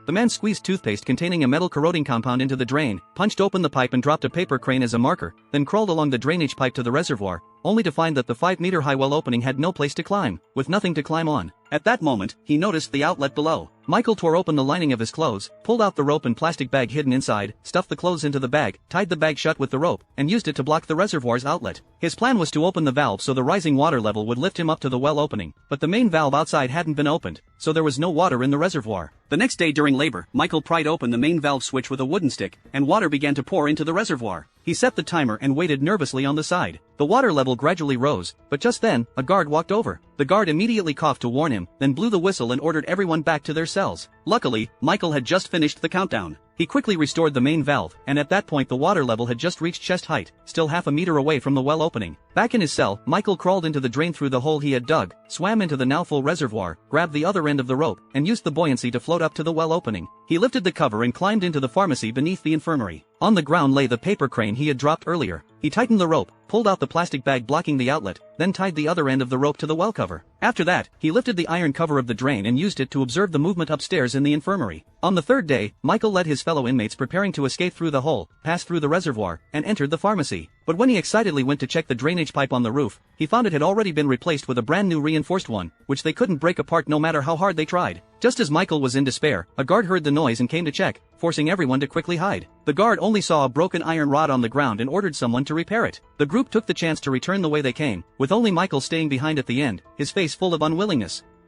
The man squeezed toothpaste containing a metal corroding compound into the drain, punched open the pipe and dropped a paper crane as a marker, then crawled along the drainage pipe to the reservoir, only to find that the 5-meter-high well opening had no place to climb, with nothing to climb on. At that moment, he noticed the outlet below. Michael tore open the lining of his clothes, pulled out the rope and plastic bag hidden inside, stuffed the clothes into the bag, tied the bag shut with the rope, and used it to block the reservoir's outlet. His plan was to open the valve so the rising water level would lift him up to the well opening, but the main valve outside hadn't been opened, so there was no water in the reservoir. The next day during labor, Michael pried open the main valve switch with a wooden stick, and water began to pour into the reservoir. He set the timer and waited nervously on the side. The water level gradually rose, but just then, a guard walked over. The guard immediately coughed to warn him, then blew the whistle and ordered everyone back to their cells. Luckily, Michael had just finished the countdown. He quickly restored the main valve, and at that point the water level had just reached chest height, still half a meter away from the well opening. Back in his cell, Michael crawled into the drain through the hole he had dug, swam into the now full reservoir, grabbed the other end of the rope, and used the buoyancy to float up to the well opening. He lifted the cover and climbed into the pharmacy beneath the infirmary. On the ground lay the paper crane he had dropped earlier. He tightened the rope, pulled out the plastic bag blocking the outlet, then tied the other end of the rope to the well cover. After that, he lifted the iron cover of the drain and used it to observe the movement upstairs in the infirmary. On the third day, Michael led his fellow inmates preparing to escape through the hole, passed through the reservoir, and entered the pharmacy. But when he excitedly went to check the drainage pipe on the roof, he found it had already been replaced with a brand new reinforced one, which they couldn't break apart no matter how hard they tried. Just as Michael was in despair, a guard heard the noise and came to check, forcing everyone to quickly hide. The guard only saw a broken iron rod on the ground and ordered someone to repair it. The group took the chance to return the way they came, with only Michael staying behind at the end, his face full of unwillingness.